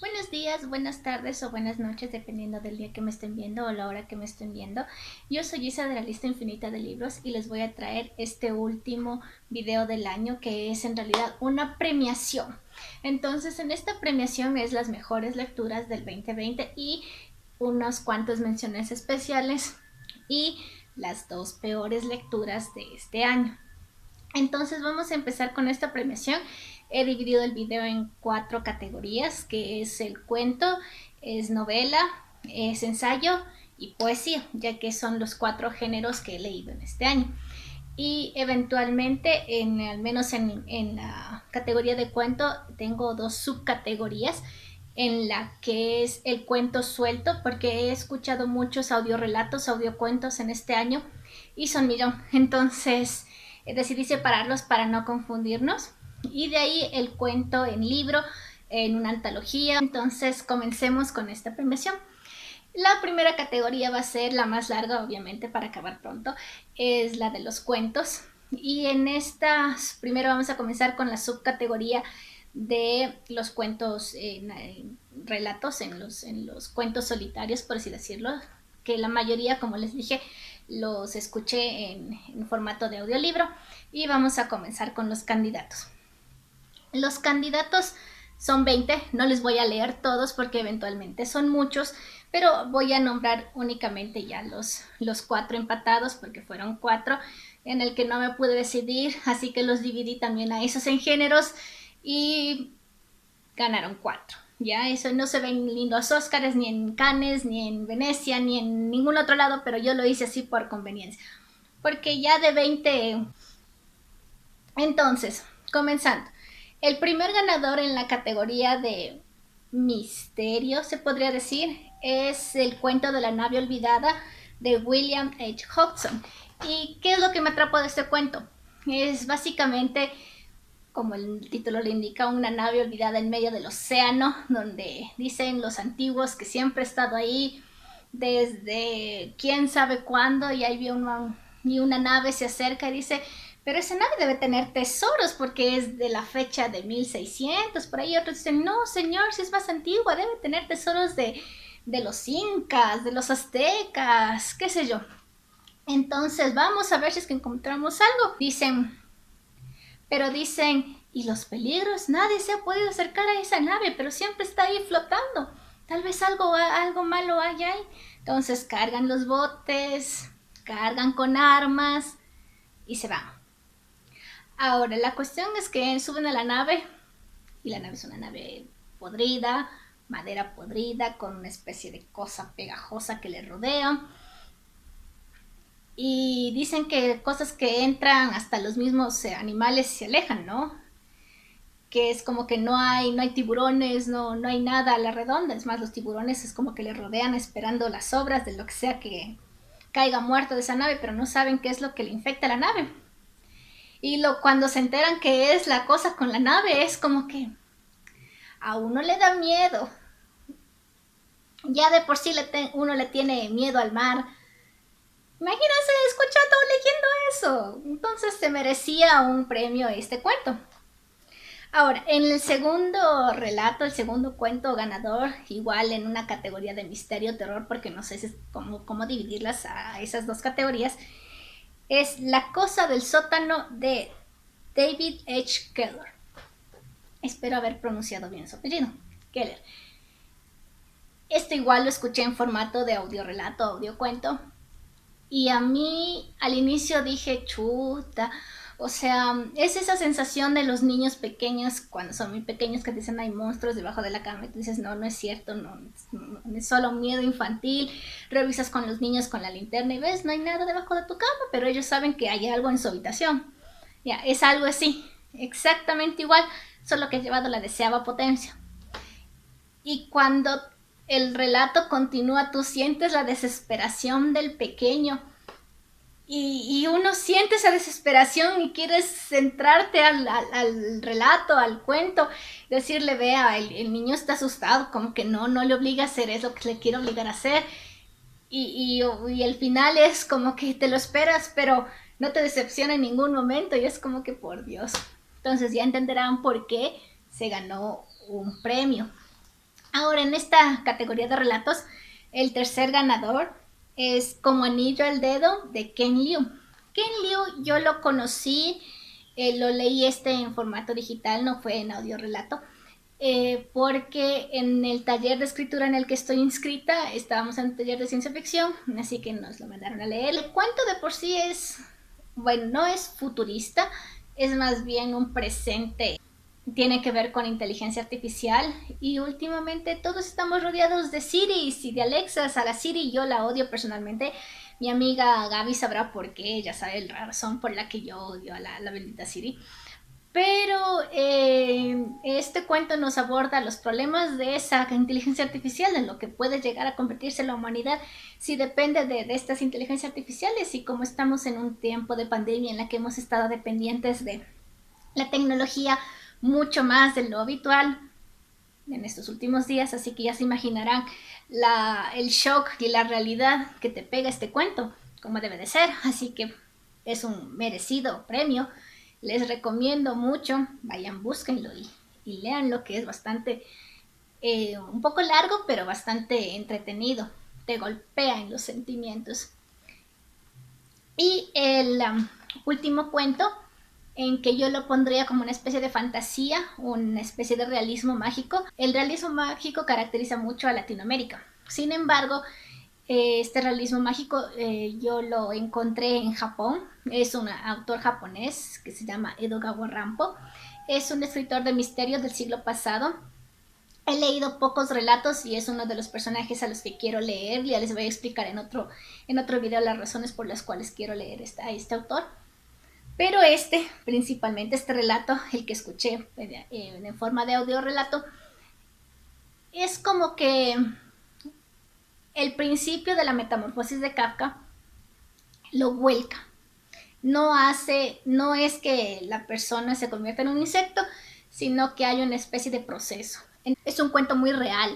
Buenos días, buenas tardes o buenas noches, dependiendo del día que me estén viendo o la hora que me estén viendo. Yo soy Isa de la lista infinita de libros y les voy a traer este último video del año, que es en realidad una premiación. Entonces, en esta premiación es las mejores lecturas del 2020 y unos cuantos menciones especiales y las dos peores lecturas de este año. Entonces vamos a empezar con esta premiación. He dividido el video en 4 categorías, que es el cuento, es novela, es ensayo y poesía, ya que son los 4 géneros que he leído en este año. Y eventualmente, al menos en la categoría de cuento, tengo 2 subcategorías, en la que es el cuento suelto, porque he escuchado muchos audiorelatos, audiocuentos en este año y son millón. Entonces decidí separarlos para no confundirnos. Y de ahí el cuento en libro, en una antología. Entonces comencemos con esta premiación. La primera categoría va a ser la más larga, obviamente, para acabar pronto. Es la de los cuentos. Y en estas, primero vamos a comenzar con la subcategoría de los cuentos, relatos, en los cuentos solitarios, por así decirlo, que la mayoría, como les dije, los escuché en formato de audiolibro. Y vamos a comenzar con los candidatos. Los candidatos son 20, no les voy a leer todos porque eventualmente son muchos, pero voy a nombrar únicamente ya los 4 empatados, porque fueron 4 en el que no me pude decidir, así que los dividí también a esos en géneros y ganaron 4. Ya, eso no se ven ni los Óscares, ni en Cannes, ni en Venecia, ni en ningún otro lado, pero yo lo hice así por conveniencia. Porque ya de 20... Entonces, comenzando. El primer ganador en la categoría de misterio, se podría decir, es el cuento de la nave olvidada de William H. Hodgson. ¿Y qué es lo que me atrapó de este cuento? Es básicamente, como el título le indica, una nave olvidada en medio del océano, donde dicen los antiguos que siempre ha estado ahí desde quién sabe cuándo, y ahí una nave se acerca y dice: pero esa nave debe tener tesoros porque es de la fecha de 1600, por ahí otros dicen: no señor, si es más antigua, debe tener tesoros de los incas, de los aztecas, qué sé yo. Entonces vamos a ver si es que encontramos algo. Dicen, ¿y los peligros? Nadie se ha podido acercar a esa nave, pero siempre está ahí flotando. Tal vez algo malo haya ahí. Entonces cargan los botes, cargan con armas y se van. Ahora, la cuestión es que suben a la nave, y la nave es una nave podrida, madera podrida, con una especie de cosa pegajosa que le rodea. Y dicen que cosas que entran, hasta los mismos animales se alejan, ¿no? Que es como que no hay tiburones, no hay nada a la redonda. Es más, los tiburones es como que le rodean esperando las sobras de lo que sea que caiga muerto de esa nave, pero no saben qué es lo que le infecta a la nave. Y cuando se enteran que es la cosa con la nave, es como que a uno le da miedo. Ya de por sí uno le tiene miedo al mar. Imagínense escuchando o leyendo eso. Entonces se merecía un premio este cuento. Ahora, en el segundo relato, el segundo cuento ganador, igual en una categoría de misterio, terror, porque no sé cómo dividirlas a esas dos categorías, es La cosa del sótano de David H. Keller. Espero haber pronunciado bien su apellido, Keller. Esto igual lo escuché en formato de audiorelato, audiocuento. Y a mí al inicio dije: chuta, o sea, es esa sensación de los niños pequeños cuando son muy pequeños, que dicen hay monstruos debajo de la cama, y tú dices: no es cierto, no, es solo miedo infantil. Revisas con los niños con la linterna y ves, no hay nada debajo de tu cama, pero ellos saben que hay algo en su habitación. Ya, es algo así, exactamente igual, solo que he llevado la deseada potencia. Y cuando el relato continúa, tú sientes la desesperación del pequeño. Y uno siente esa desesperación y quieres centrarte al relato, al cuento, decirle: vea, el niño está asustado, como que no le obliga a hacer eso que le quiere obligar a hacer. Y el final es como que te lo esperas, pero no te decepciona en ningún momento, y es como que, por Dios. Entonces ya entenderán por qué se ganó un premio. Ahora, en esta categoría de relatos, el tercer ganador es Como anillo al dedo de Ken Liu. Ken Liu yo lo conocí, lo leí en formato digital, no fue en audio relato, porque en el taller de escritura en el que estoy inscrita estábamos en un taller de ciencia ficción, así que nos lo mandaron a leer. El cuento de por sí es, bueno, no es futurista, es más bien un presente. Tiene que ver con inteligencia artificial y últimamente todos estamos rodeados de Siris y de Alexas. A la Siri yo la odio personalmente. Mi amiga Gaby sabrá por qué, ella sabe la razón por la que yo odio a la bendita Siri. Pero este cuento nos aborda los problemas de esa inteligencia artificial, en lo que puede llegar a convertirse la humanidad si depende de estas inteligencias artificiales, y como estamos en un tiempo de pandemia en la que hemos estado dependientes de la tecnología mucho más de lo habitual en estos últimos días, así que ya se imaginarán el shock y la realidad que te pega este cuento, como debe de ser, así que es un merecido premio. Les recomiendo mucho, vayan, búsquenlo y leanlo, que es bastante, un poco largo, pero bastante entretenido, te golpea en los sentimientos. Y el último cuento, en que yo lo pondría como una especie de fantasía, una especie de realismo mágico. El realismo mágico caracteriza mucho a Latinoamérica. Sin embargo, este realismo mágico yo lo encontré en Japón. Es un autor japonés que se llama Edogawa Rampo. Es un escritor de misterio del siglo pasado. He leído pocos relatos y es uno de los personajes a los que quiero leer. Ya les voy a explicar en otro video las razones por las cuales quiero leer a este autor. Pero principalmente este relato, el que escuché en forma de audio relato, es como que el principio de la metamorfosis de Kafka lo vuelca. No es que la persona se convierta en un insecto, sino que hay una especie de proceso. Es un cuento muy real.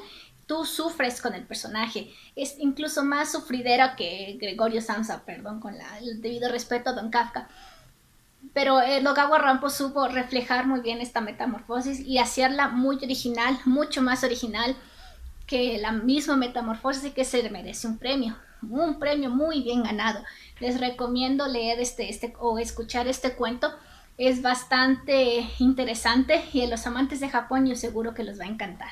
Tú sufres con el personaje. Es incluso más sufridera que Gregorio Samsa, perdón, con el debido respeto a Don Kafka. Pero Edogawa Rampo supo reflejar muy bien esta metamorfosis y hacerla muy original, mucho más original que la misma metamorfosis, y que se merece un premio muy bien ganado. Les recomiendo leer o escuchar este cuento. Es bastante interesante y a los amantes de Japón yo seguro que les va a encantar.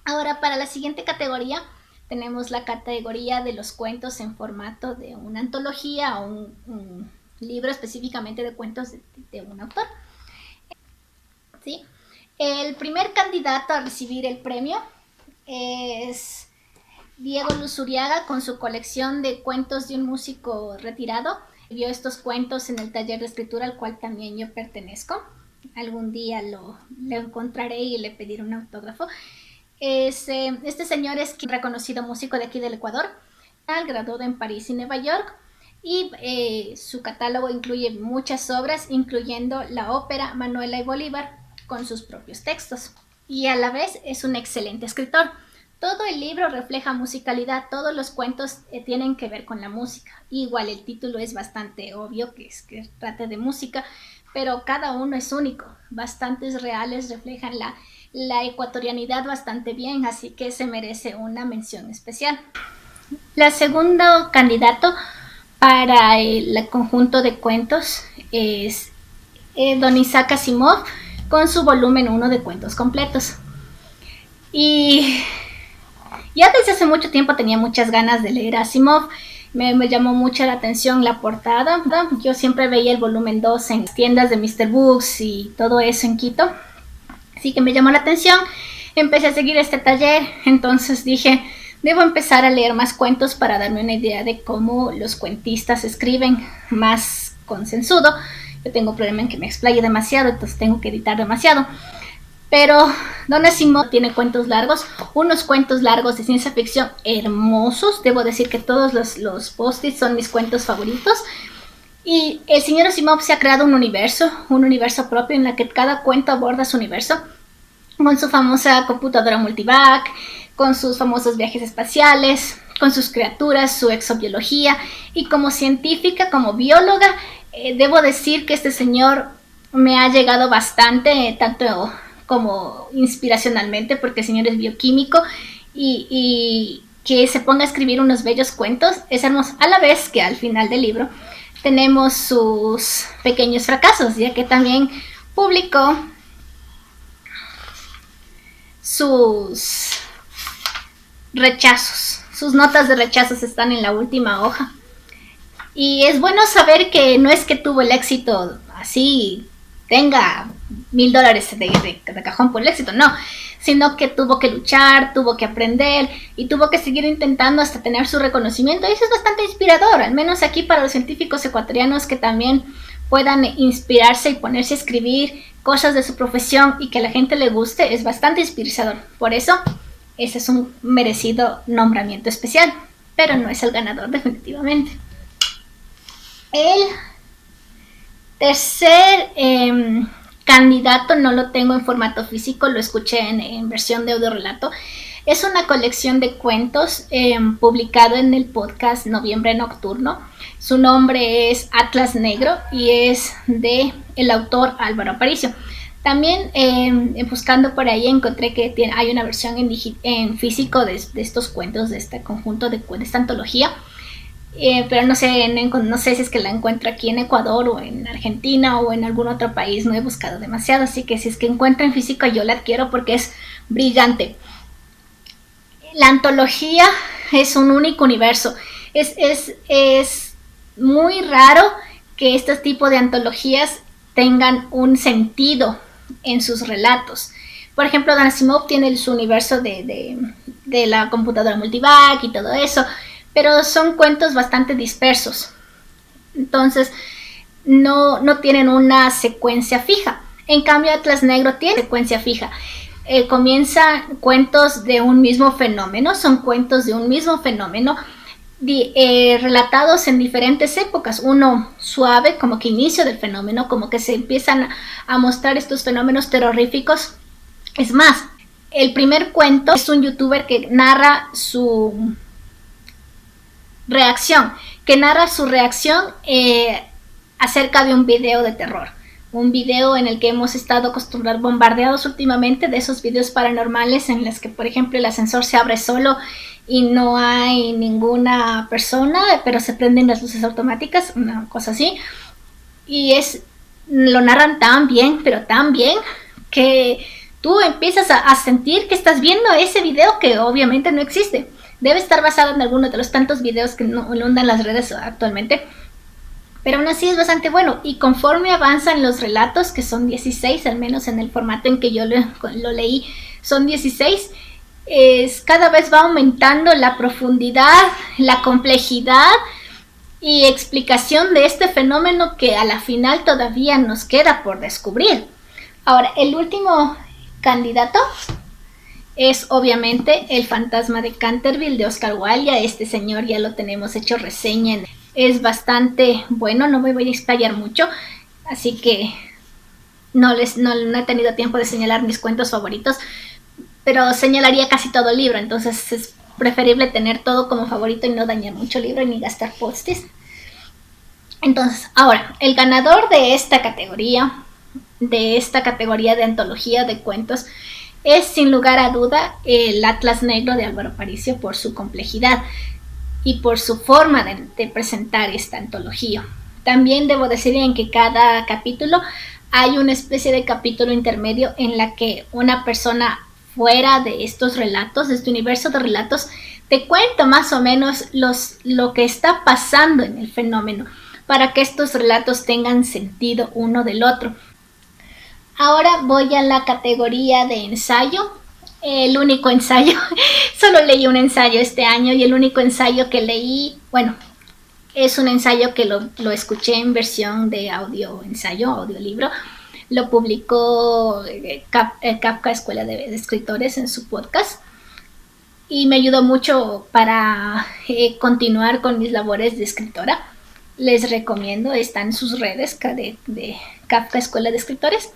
Ahora, para la siguiente categoría tenemos la categoría de los cuentos en formato de una antología o un libro específicamente de cuentos de un autor. ¿Sí? El primer candidato a recibir el premio es Diego Luzuriaga, con su colección de cuentos de un músico retirado. Vio estos cuentos en el taller de escritura al cual también yo pertenezco. Algún día lo encontraré y le pediré un autógrafo. Este señor es un reconocido músico de aquí del Ecuador, graduado en París y Nueva York, y su catálogo incluye muchas obras, incluyendo la ópera Manuela y Bolívar, con sus propios textos. Y a la vez es un excelente escritor. Todo el libro refleja musicalidad, todos los cuentos tienen que ver con la música. Igual el título es bastante obvio, que trate de música, pero cada uno es único. Bastantes reales reflejan la ecuatorianidad bastante bien, así que se merece una mención especial. La segundo candidato para el conjunto de cuentos es Don Isaac Asimov, con su volumen 1 de cuentos completos. Y ya desde hace mucho tiempo tenía muchas ganas de leer a Asimov. Me llamó mucho la atención la portada. Yo siempre veía el volumen 2 en tiendas de Mr. Books y todo eso en Quito, así que me llamó la atención. Empecé a seguir este taller, entonces dije, debo empezar a leer más cuentos para darme una idea de cómo los cuentistas escriben más concienzudo. Yo tengo problema en que me explaye demasiado, entonces tengo que editar demasiado. Pero Don Asimov tiene cuentos largos, unos cuentos largos de ciencia ficción hermosos. Debo decir que todos los post-its son mis cuentos favoritos. Y el señor Asimov se ha creado un universo propio en el que cada cuento aborda su universo, con su famosa computadora multivac, con sus famosos viajes espaciales, con sus criaturas, su exobiología. Y como científica, como bióloga, debo decir que este señor me ha llegado bastante, tanto como inspiracionalmente, porque el señor es bioquímico y que se ponga a escribir unos bellos cuentos es hermoso. A la vez que al final del libro tenemos sus pequeños fracasos, ya que también publicó sus rechazos. Sus notas de rechazos están en la última hoja. Y es bueno saber que no es que tuvo el éxito así, tenga $1000 de cajón por el éxito, no, sino que tuvo que luchar, tuvo que aprender y tuvo que seguir intentando hasta tener su reconocimiento. Y eso es bastante inspirador, al menos aquí para los científicos ecuatorianos que también puedan inspirarse y ponerse a escribir cosas de su profesión y que a la gente le guste, es bastante inspirador. Por eso, ese es un merecido nombramiento especial, pero no es el ganador definitivamente. El tercer candidato no lo tengo en formato físico, lo escuché en versión de audio relato. Es una colección de cuentos publicado en el podcast Noviembre Nocturno. Su nombre es Atlas Negro y es de el autor Álvaro Aparicio. También buscando por ahí encontré que hay una versión en físico de estos cuentos, de este conjunto de esta antología. Pero no sé si es que la encuentro aquí en Ecuador o en Argentina o en algún otro país, no he buscado demasiado, así que si es que encuentro en físico yo la adquiero porque es brillante. La antología es un único universo, es muy raro que este tipo de antologías tengan un sentido en sus relatos. Por ejemplo, Dan Asimov tiene su universo de la computadora multivac y todo eso, pero son cuentos bastante dispersos. Entonces, no tienen una secuencia fija. En cambio, Atlas Negro tiene secuencia fija. Comienza cuentos de un mismo fenómeno, son cuentos de un mismo fenómeno, relatados en diferentes épocas. Uno suave, como que inicio del fenómeno, como que se empiezan a mostrar estos fenómenos terroríficos. Es más, el primer cuento es un youtuber que narra su reacción acerca de un video de terror, un video en el que hemos estado acostumbrados, bombardeados últimamente, de esos videos paranormales en los que, por ejemplo, el ascensor se abre solo y no hay ninguna persona, pero se prenden las luces automáticas, una cosa así, y lo narran tan bien, pero tan bien, que tú empiezas a sentir que estás viendo ese video que obviamente no existe. Debe estar basado en alguno de los tantos videos que no inundan las redes actualmente, pero aún así es bastante bueno. Y conforme avanzan los relatos, que son 16, al menos en el formato en que yo lo leí, son 16, cada vez va aumentando la profundidad, la complejidad y explicación de este fenómeno que a la final todavía nos queda por descubrir. Ahora, el último candidato es obviamente El fantasma de Canterville de Oscar Wilde. Este señor ya lo tenemos hecho reseña. Es bastante bueno, no me voy a explayar mucho, así que no he tenido tiempo de señalar mis cuentos favoritos, pero señalaría casi todo el libro, entonces es preferible tener todo como favorito y no dañar mucho el libro ni gastar post-its. Entonces, ahora, el ganador de esta categoría de antología de cuentos, es sin lugar a duda el Atlas Negro de Álvaro Aparicio, por su complejidad y por su forma de presentar esta antología. También debo decir en que cada capítulo hay una especie de capítulo intermedio en la que una persona fuera de estos relatos, de este universo de relatos, te cuenta más o menos lo que está pasando en el fenómeno, para que estos relatos tengan sentido uno del otro. Ahora voy a la categoría de ensayo. El único ensayo, solo leí un ensayo este año y el único ensayo que leí, bueno, es un ensayo que lo escuché en versión de audiolibro. Lo publicó Kafka Escuela de Escritores en su podcast y me ayudó mucho para continuar con mis labores de escritora. Les recomiendo, están sus redes de Kafka Escuela de Escritores.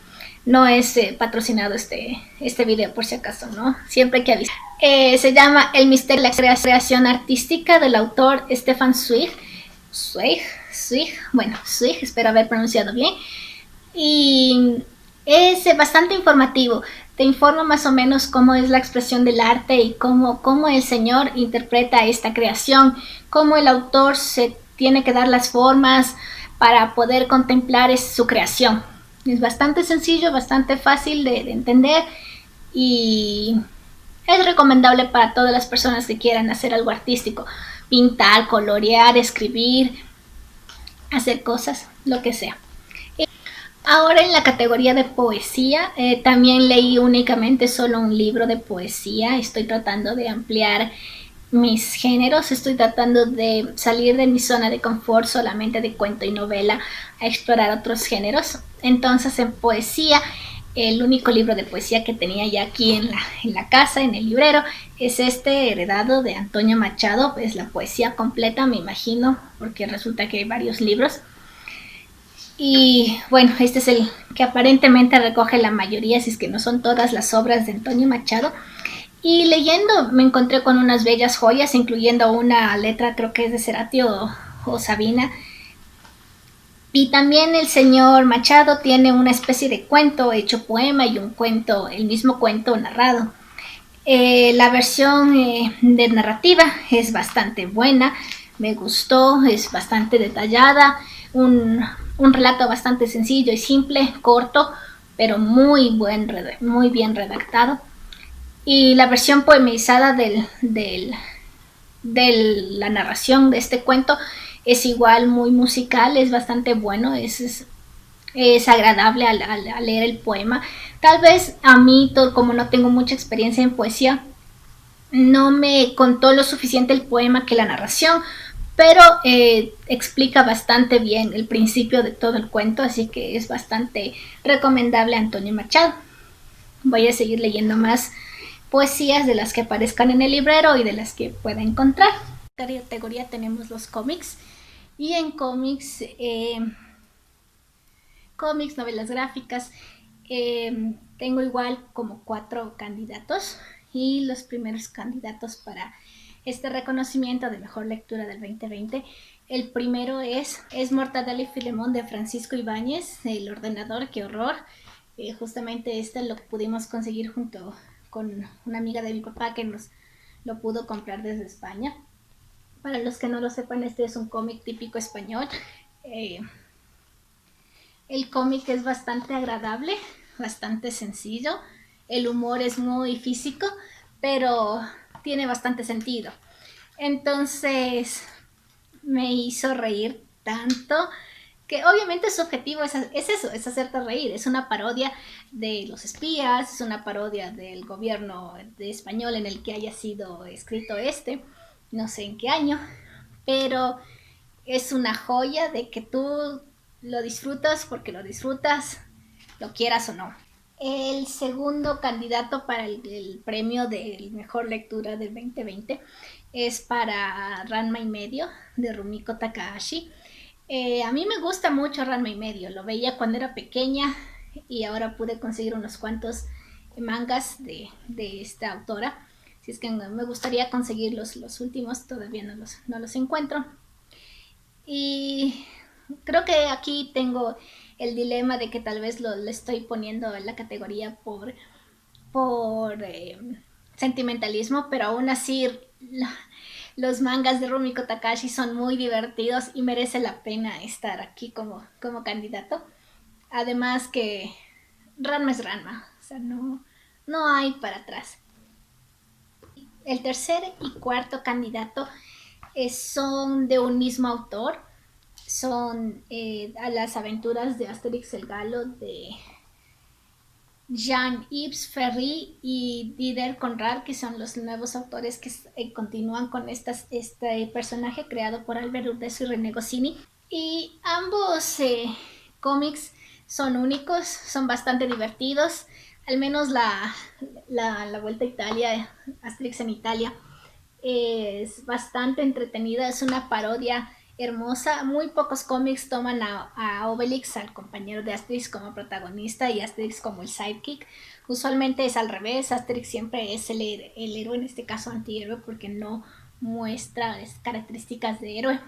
No es patrocinado este video, por si acaso, ¿no? Siempre hay que avisar. Se llama El misterio de la creación artística, del autor Stefan Zweig, espero haber pronunciado bien. Y Es bastante informativo, te informa más o menos cómo es la expresión del arte y cómo el señor interpreta esta creación, cómo el autor se tiene que dar las formas para poder contemplar su creación. Es bastante sencillo, bastante fácil de entender y es recomendable para todas las personas que quieran hacer algo artístico, pintar, colorear, escribir, hacer cosas, lo que sea. Ahora en la categoría de poesía, también leí únicamente solo un libro de poesía. Estoy tratando de ampliar mis géneros, estoy tratando de salir de mi zona de confort solamente de cuento y novela a explorar otros géneros. Entonces en poesía, el único libro de poesía que tenía ya aquí en la casa, en el librero, es este heredado de Antonio Machado. Es la poesía completa, me imagino, porque resulta que hay varios libros. Y bueno, este es el que aparentemente recoge la mayoría, si es que no son todas las obras de Antonio Machado. Y leyendo me encontré con unas bellas joyas, incluyendo una letra, creo que es de Cerati o Sabina. Y también el señor Machado tiene una especie de cuento hecho poema y un cuento, el mismo cuento narrado. La versión de narrativa es bastante buena, me gustó, es bastante detallada, un relato bastante sencillo y simple, corto, pero muy bien redactado. Y la versión poemizada de la narración de este cuento es igual muy musical, es bastante bueno, es agradable al leer el poema. Tal vez a mí, como no tengo mucha experiencia en poesía, no me contó lo suficiente el poema que la narración, pero explica bastante bien el principio de todo el cuento, así que es bastante recomendable a Antonio Machado. Voy a seguir leyendo más poesías de las que aparezcan en el librero y de las que pueda encontrar. En esta categoría tenemos los cómics y en cómics, novelas gráficas, tengo igual como 4 candidatos y los primeros candidatos para este reconocimiento de mejor lectura del 2020. El primero es Mortadelo y Filemón de Francisco Ibáñez, El ordenador, qué horror. Justamente este lo pudimos conseguir junto con una amiga de mi papá que nos lo pudo comprar desde España. Para los que no lo sepan, este es un cómic típico español. El cómic es bastante agradable, bastante sencillo. El humor es muy físico, pero tiene bastante sentido. Entonces me hizo reír tanto que obviamente su objetivo es eso, es hacerte reír. Es una parodia de los espías, es una parodia del gobierno de español en el que haya sido escrito no sé en qué año, pero es una joya de que tú lo disfrutas porque lo disfrutas, lo quieras o no. El segundo candidato para el premio de mejor lectura del 2020 es para Ranma y medio de Rumiko Takahashi. A mí me gusta mucho Ranma y medio, lo veía cuando era pequeña y ahora pude conseguir unos cuantos mangas de esta autora. Si es que me gustaría conseguir los últimos, todavía no los encuentro. Y creo que aquí tengo el dilema de que tal vez le estoy poniendo en la categoría por sentimentalismo, pero aún así los mangas de Rumiko Takahashi son muy divertidos y merece la pena estar aquí como candidato. Además que Ranma es Ranma, o sea, no hay para atrás. El tercer y cuarto candidato son de un mismo autor, son a las aventuras de Asterix el Galo de Jean-Yves Ferry y Didier Conrad, que son los nuevos autores que continúan con este personaje creado por Albert Urbez y René Goscinny. Y ambos cómics son únicos, son bastante divertidos. Al menos la Vuelta a Italia, Asterix en Italia, es bastante entretenida, es una parodia hermosa. Muy pocos cómics toman a Obelix, al compañero de Asterix, como protagonista y Asterix como el sidekick. Usualmente es al revés, Asterix siempre es el héroe, en este caso antihéroe, porque no muestra características de héroe.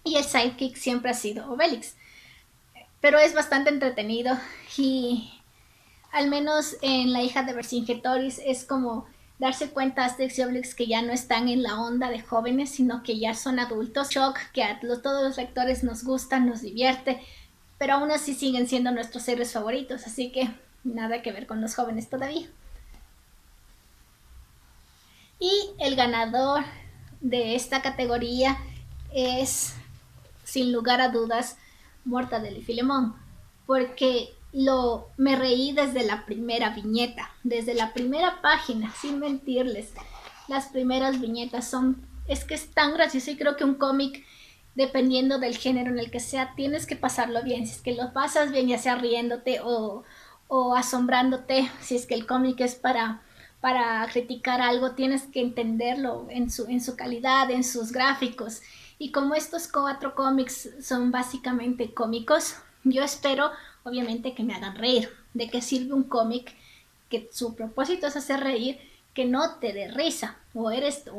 Y el sidekick siempre ha sido Obelix. Pero es bastante entretenido y Al menos en La hija de Vercingetorix es como darse cuenta Asterix y Obelix que ya no están en la onda de jóvenes, sino que ya son adultos. Shock, que a todos los lectores nos gusta, nos divierte, pero aún así siguen siendo nuestros héroes favoritos, así que nada que ver con los jóvenes todavía. Y el ganador de esta categoría es, sin lugar a dudas, Mortadelo y Filemón, porque me reí desde la primera viñeta, desde la primera página, sin mentirles. Las primeras viñetas es que es tan gracioso, y creo que un cómic, dependiendo del género en el que sea, tienes que pasarlo bien. Si es que lo pasas bien, ya sea riéndote o asombrándote, si es que el cómic es para criticar algo, tienes que entenderlo en su calidad, en sus gráficos. Y como estos 4 cómics son básicamente cómicos, yo espero, obviamente, que me hagan reír. ¿De qué sirve un cómic que su propósito es hacer reír, que no te dé risa? O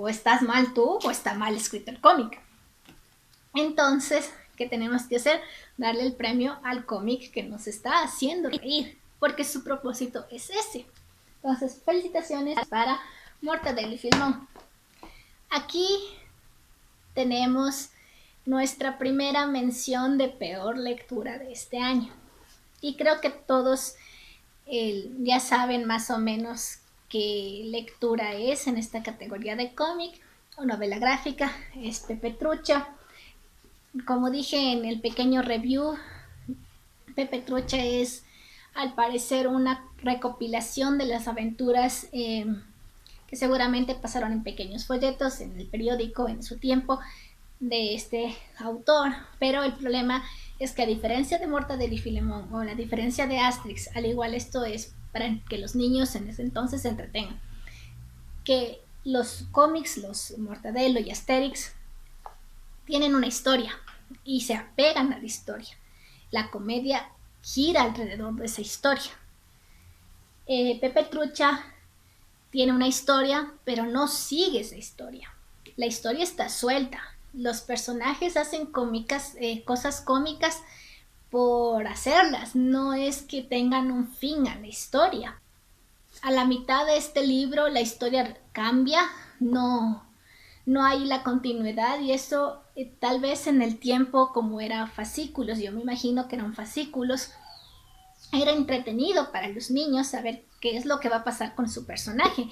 estás mal tú, o está mal escrito el cómic. Entonces, ¿qué tenemos que hacer? Darle el premio al cómic que nos está haciendo reír, porque su propósito es ese. Entonces, felicitaciones para Mortadelo y Filemón. Aquí tenemos nuestra primera mención de peor lectura de este año. Y creo que todos ya saben más o menos qué lectura es en esta categoría de cómic o novela gráfica. Es Pepe Trucha. Como dije en el pequeño review, Pepe Trucha es al parecer una recopilación de las aventuras que seguramente pasaron en pequeños folletos en el periódico en su tiempo de este autor, pero el problema es que, a diferencia de Mortadelo y Filemón, o la diferencia de Asterix, al igual esto es para que los niños en ese entonces se entretengan, que los cómics, los Mortadelo y Asterix, tienen una historia y se apegan a la historia. La comedia gira alrededor de esa historia. Pepe Trucha tiene una historia, pero no sigue esa historia. La historia está suelta. Los personajes hacen cosas cómicas por hacerlas. No es que tengan un fin a la historia. A la mitad de este libro la historia cambia, no hay la continuidad, y eso tal vez en el tiempo, como era fascículos, yo me imagino que eran fascículos, era entretenido para los niños saber qué es lo que va a pasar con su personaje.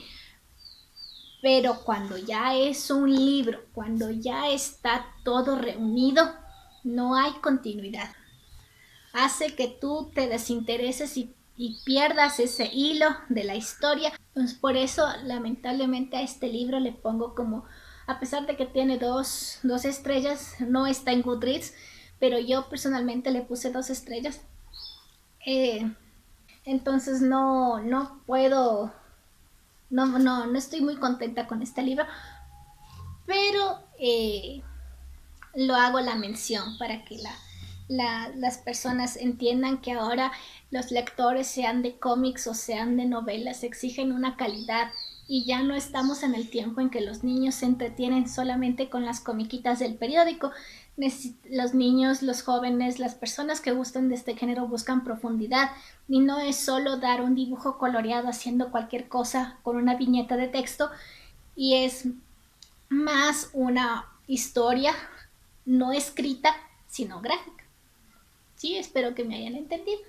Pero cuando ya es un libro, cuando ya está todo reunido, no hay continuidad. Hace que tú te desintereses y pierdas ese hilo de la historia. Entonces, por eso, lamentablemente, a este libro le pongo como, a pesar de que tiene dos estrellas, no está en Goodreads, pero yo personalmente le puse 2 estrellas. Entonces no puedo, no estoy muy contenta con este libro, pero lo hago la mención para que las personas entiendan que ahora los lectores, sean de cómics o sean de novelas, exigen una calidad, y ya no estamos en el tiempo en que los niños se entretienen solamente con las comiquitas del periódico. Los niños, los jóvenes, las personas que gustan de este género buscan profundidad, y no es solo dar un dibujo coloreado haciendo cualquier cosa con una viñeta de texto, y es más una historia no escrita, sino gráfica. Sí, espero que me hayan entendido.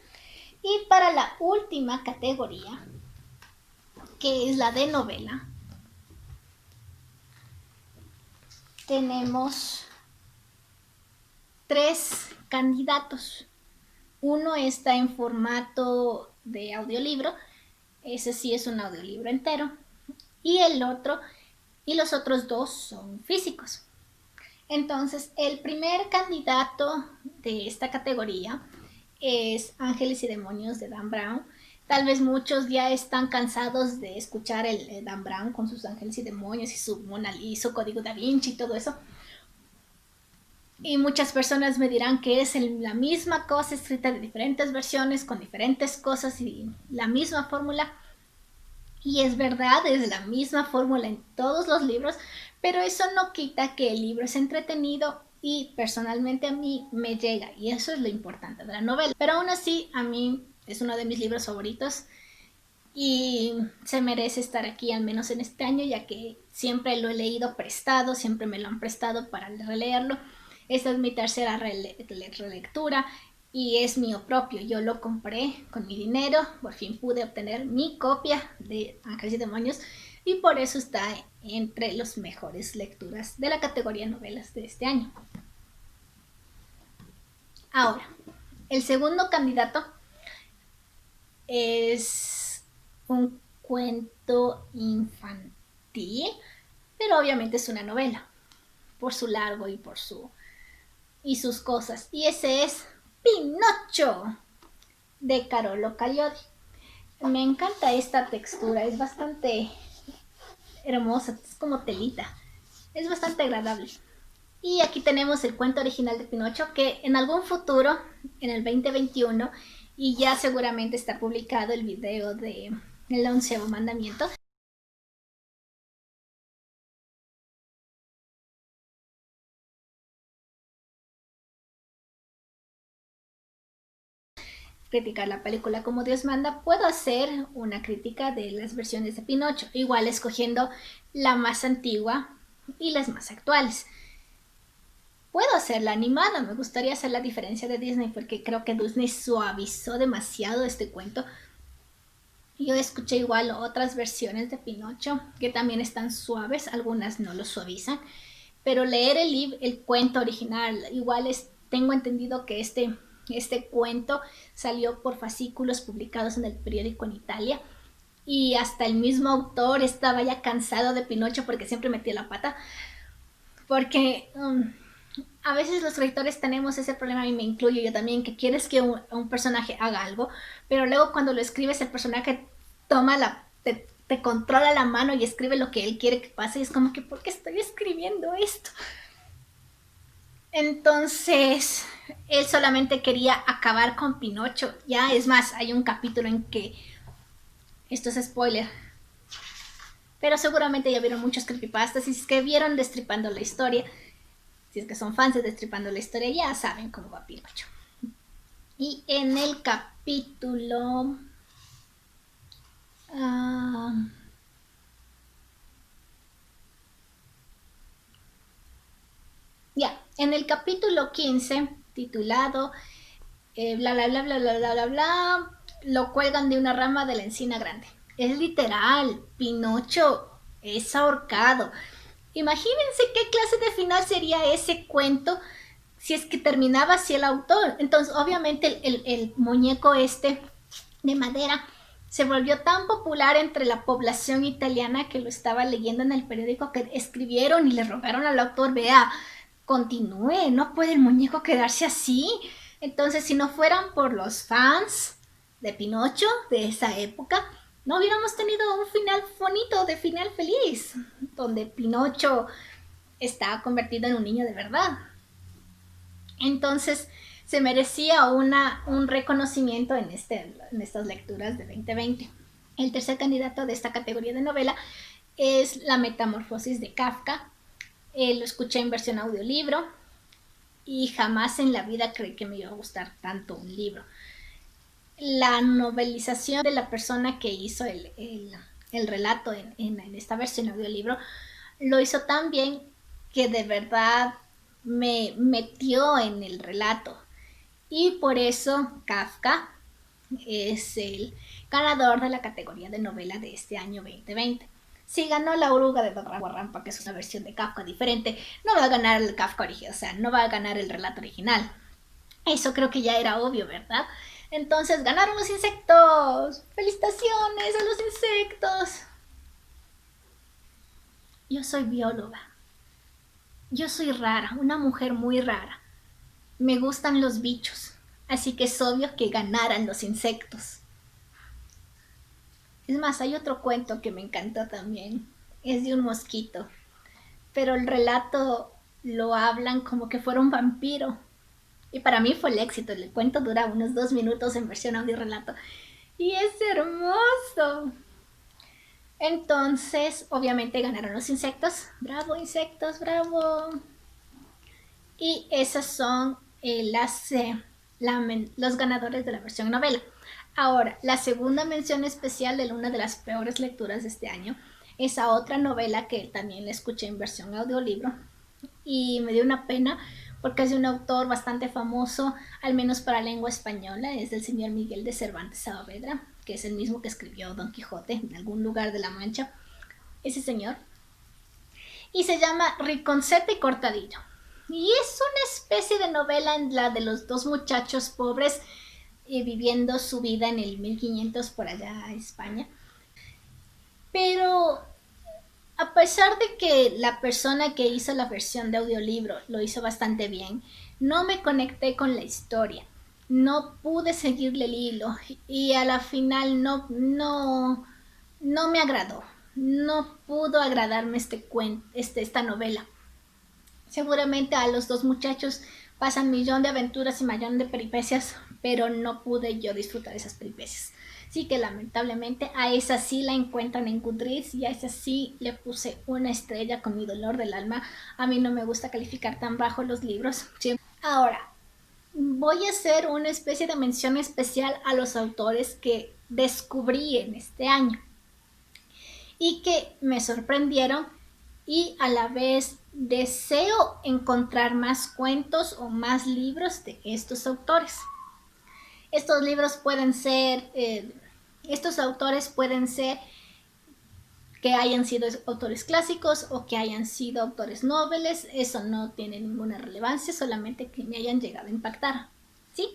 Y para la última categoría, que es la de novela, tenemos 3 candidatos. Uno está en formato de audiolibro, ese sí es un audiolibro entero, y los otros 2 son físicos. Entonces, el primer candidato de esta categoría es Ángeles y Demonios de Dan Brown. Tal vez muchos ya están cansados de escuchar el Dan Brown con sus Ángeles y Demonios y su Mona Lisa, su Código Da Vinci y todo eso. Y muchas personas me dirán que es la misma cosa escrita de diferentes versiones, con diferentes cosas y la misma fórmula. Y es verdad, es la misma fórmula en todos los libros, pero eso no quita que el libro es entretenido y personalmente a mí me llega, y eso es lo importante de la novela. Pero aún así, a mí es uno de mis libros favoritos. y se merece estar aquí al menos en este año, ya que siempre lo he leído prestado, siempre me lo han prestado para releerlo. Esta es mi tercera relectura y es mío propio. Yo lo compré con mi dinero, por fin pude obtener mi copia de Ángeles y Demonios y por eso está entre las mejores lecturas de la categoría novelas de este año. Ahora, el segundo candidato es un cuento infantil, pero obviamente es una novela, por su largo y por sus cosas. Y ese es Pinocho, de Carollo Collodi. Me encanta esta textura, es bastante hermosa, es como telita, es bastante agradable. Y aquí tenemos el cuento original de Pinocho, que en algún futuro, en el 2021, y ya seguramente está publicado el video de el 11º mandamiento. Criticar la película como Dios manda, puedo hacer una crítica de las versiones de Pinocho, igual escogiendo la más antigua y las más actuales. Puedo hacerla animada, me gustaría hacer la diferencia de Disney porque creo que Disney suavizó demasiado este cuento. Yo escuché igual otras versiones de Pinocho que también están suaves, algunas no lo suavizan, pero leer el cuento original, igual tengo entendido que este cuento salió por fascículos publicados en el periódico en Italia y hasta el mismo autor estaba ya cansado de Pinocho porque siempre metía la pata, porque a veces los escritores tenemos ese problema, y me incluyo yo también, que quieres que un personaje haga algo, pero luego cuando lo escribes el personaje te controla la mano y escribe lo que él quiere que pase y es como que ¿por qué estoy escribiendo esto? Entonces él solamente quería acabar con Pinocho. Ya es más, hay un capítulo en que, esto es spoiler, pero seguramente ya vieron muchos creepypastas y si es que vieron Destripando la Historia, si es que son fans de Destripando la Historia, ya saben cómo va Pinocho. Y en el capítulo en el capítulo 15, titulado bla bla bla bla bla bla bla bla, lo cuelgan de una rama de la encina grande. Es literal, Pinocho es ahorcado. Imagínense qué clase de final sería ese cuento si es que terminaba así el autor. Entonces, obviamente, el muñeco este de madera se volvió tan popular entre la población italiana que lo estaba leyendo en el periódico que escribieron y le rogaron al autor, vea, continúe, no puede el muñeco quedarse así. Entonces, si no fueran por los fans de Pinocho de esa época, no hubiéramos tenido un final bonito, de final feliz, donde Pinocho está convertido en un niño de verdad. Entonces, se merecía un reconocimiento en estas lecturas de 2020. El tercer candidato de esta categoría de novela es La Metamorfosis de Kafka. Lo escuché en versión audiolibro y jamás en la vida creí que me iba a gustar tanto un libro. La novelización de la persona que hizo el relato en esta versión audiolibro lo hizo tan bien que de verdad me metió en el relato. Y por eso Kafka es el ganador de la categoría de novela de este año 2020. Si ganó La Oruga de Rampa, que es una versión de Kafka diferente, no va a ganar el Kafka original, o sea, no va a ganar el relato original. Eso creo que ya era obvio, ¿verdad? Entonces ganaron los insectos. ¡Felicitaciones a los insectos! Yo soy bióloga. Yo soy rara, una mujer muy rara. Me gustan los bichos, así que es obvio que ganaran los insectos. Es más, hay otro cuento que me encantó también. Es de un mosquito, pero el relato lo hablan como que fuera un vampiro. Y para mí fue el éxito. El cuento dura unos 2 minutos en versión audio relato. Y es hermoso. Entonces, obviamente ganaron los insectos. ¡Bravo, insectos! ¡Bravo! Y esos son los ganadores de la versión novela. Ahora, la segunda mención especial de una de las peores lecturas de este año es a otra novela que también la escuché en versión audiolibro y me dio una pena porque es de un autor bastante famoso, al menos para lengua española, es del señor Miguel de Cervantes Saavedra, que es el mismo que escribió Don Quijote en algún lugar de la Mancha, ese señor, y se llama Riconcete y Cortadillo. Y es una especie de novela en la de los dos muchachos pobres viviendo su vida en el 1500 por allá a España. Pero a pesar de que la persona que hizo la versión de audiolibro lo hizo bastante bien, no me conecté con la historia. No pude seguirle el hilo y a la final no me agradó. No pudo agradarme esta novela. Seguramente a los dos muchachos pasan millón de aventuras y millón de peripecias, pero no pude yo disfrutar esas peripecias. Sí que lamentablemente a esa sí la encuentran en Goodreads y a esa sí le puse una estrella con mi dolor del alma. A mí no me gusta calificar tan bajo los libros. Ahora, voy a hacer una especie de mención especial a los autores que descubrí en este año y que me sorprendieron y a la vez deseo encontrar más cuentos o más libros de estos autores. Estos libros pueden ser, estos autores pueden ser que hayan sido autores clásicos o que hayan sido autores noveles, eso no tiene ninguna relevancia, solamente que me hayan llegado a impactar, ¿sí?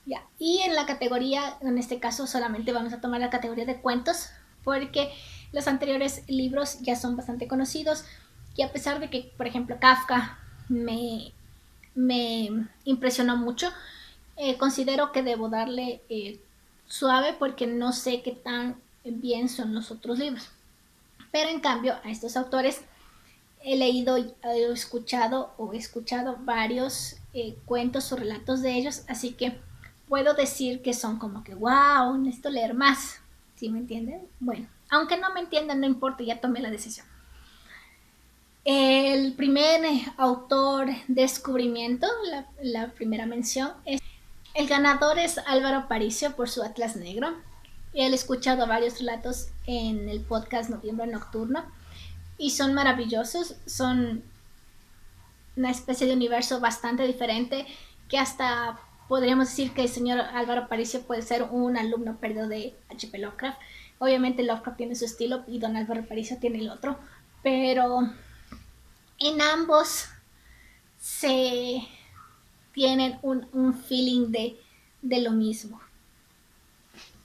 Ya. Y en la categoría, en este caso solamente vamos a tomar la categoría de cuentos, porque los anteriores libros ya son bastante conocidos, y a pesar de que, por ejemplo, Kafka me impresionó mucho, considero que debo darle suave porque no sé qué tan bien son los otros libros. Pero en cambio a estos autores he leído, he escuchado varios cuentos o relatos de ellos, así que puedo decir que son como que wow, necesito leer más. ¿Sí me entienden? Bueno, aunque no me entiendan, no importa, ya tomé la decisión. El primer autor descubrimiento, la primera mención, el ganador es Álvaro Aparicio por su Atlas Negro. He escuchado varios relatos en el podcast Noviembre Nocturno y son maravillosos, son una especie de universo bastante diferente que hasta podríamos decir que el señor Álvaro Aparicio puede ser un alumno perdido de H.P. Lovecraft. Obviamente Lovecraft tiene su estilo y don Álvaro Aparicio tiene el otro, pero en ambos se tienen un feeling de lo mismo.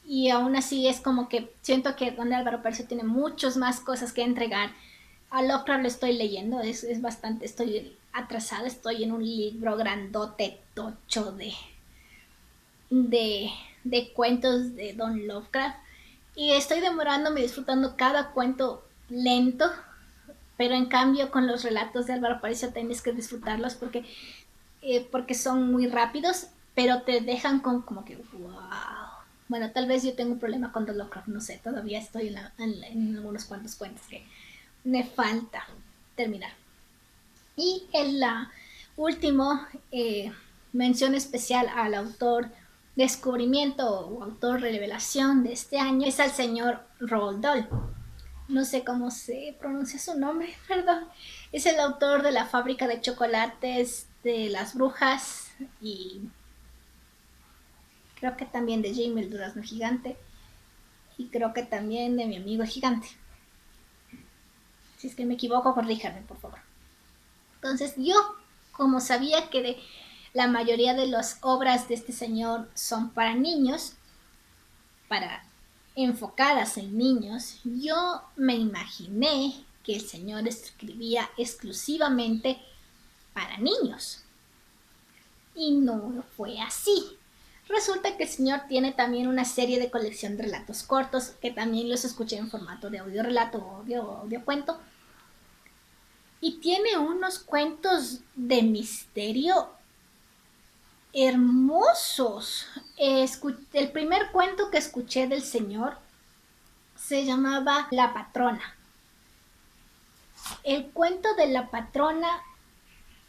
Y aún así es como que siento que don Álvaro Aparicio tiene muchas más cosas que entregar. A Lovecraft lo estoy leyendo, es bastante, estoy atrasada, estoy en un libro grandote, tocho de cuentos de don Lovecraft. Y estoy demorándome disfrutando cada cuento lento, pero en cambio con los relatos de Álvaro Aparicio tienes que disfrutarlos porque son muy rápidos, pero te dejan con como que wow. Bueno, tal vez yo tengo un problema con The Lovecraft, no sé, todavía estoy en algunos cuantos cuentos que me falta terminar. Y en la última mención especial al autor descubrimiento o autor revelación de este año es al señor Roald Dahl. No sé cómo se pronuncia su nombre, perdón. Es el autor de La fábrica de chocolates, de Las brujas y creo que también de Jaime el durazno gigante y creo que también de Mi amigo gigante. Si es que me equivoco, corríjame, por favor. Entonces yo, como sabía que la mayoría de las obras de este señor son para niños, para enfocadas en niños, yo me imaginé que el señor escribía exclusivamente para niños. Y no fue así. Resulta que el señor tiene también una serie de colección de relatos cortos, que también los escuché en formato de audio relato o audio cuento. Y tiene unos cuentos de misterio hermosos. El primer cuento que escuché del señor se llamaba La patrona. El cuento de la patrona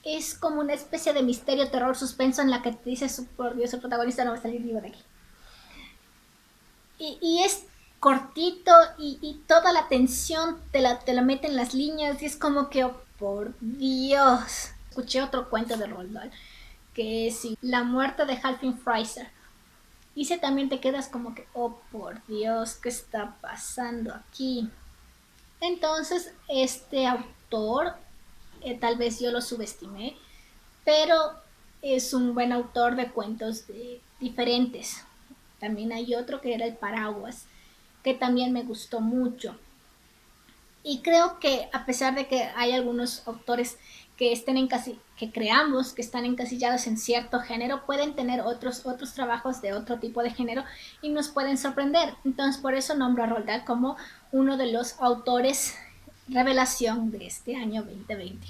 es como una especie de misterio, terror, suspenso en la que te dices, por Dios, el protagonista no va a salir vivo de aquí. y es cortito y toda la tensión te la meten las líneas y es como que, oh, por Dios. Escuché otro cuento de Roald Dahl que es La muerte de Halfin Fraser. Y se también te quedas como que, oh por Dios, ¿qué está pasando aquí? Entonces, este autor, tal vez yo lo subestimé, pero es un buen autor de cuentos diferentes. También hay otro que era El Paraguas, que también me gustó mucho. Y creo que a pesar de que hay algunos autores que que creamos que están encasillados en cierto género, pueden tener otros trabajos de otro tipo de género y nos pueden sorprender. Entonces por eso nombro a Roald Dahl como uno de los autores revelación de este año 2020.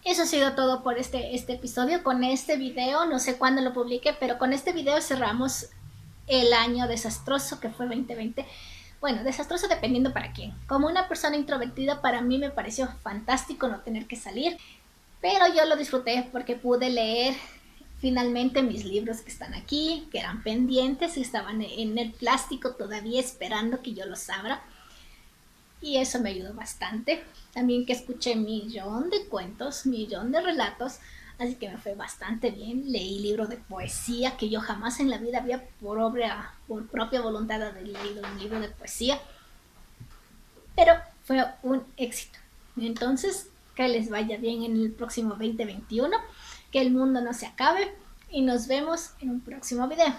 Eso ha sido todo por este episodio. Con este video, no sé cuándo lo publique, pero con este video cerramos el año desastroso que fue 2020. Bueno, desastroso dependiendo para quién. Como una persona introvertida, para mí me pareció fantástico no tener que salir, pero yo lo disfruté porque pude leer finalmente mis libros que están aquí, que eran pendientes y estaban en el plástico todavía esperando que yo los abra. Y eso me ayudó bastante. También que escuché millón de cuentos, millón de relatos, así que me fue bastante bien. Leí libros de poesía que yo jamás en la vida había por propia voluntad de leído un libro de poesía, pero fue un éxito. Entonces, que les vaya bien en el próximo 2021, que el mundo no se acabe y nos vemos en un próximo video.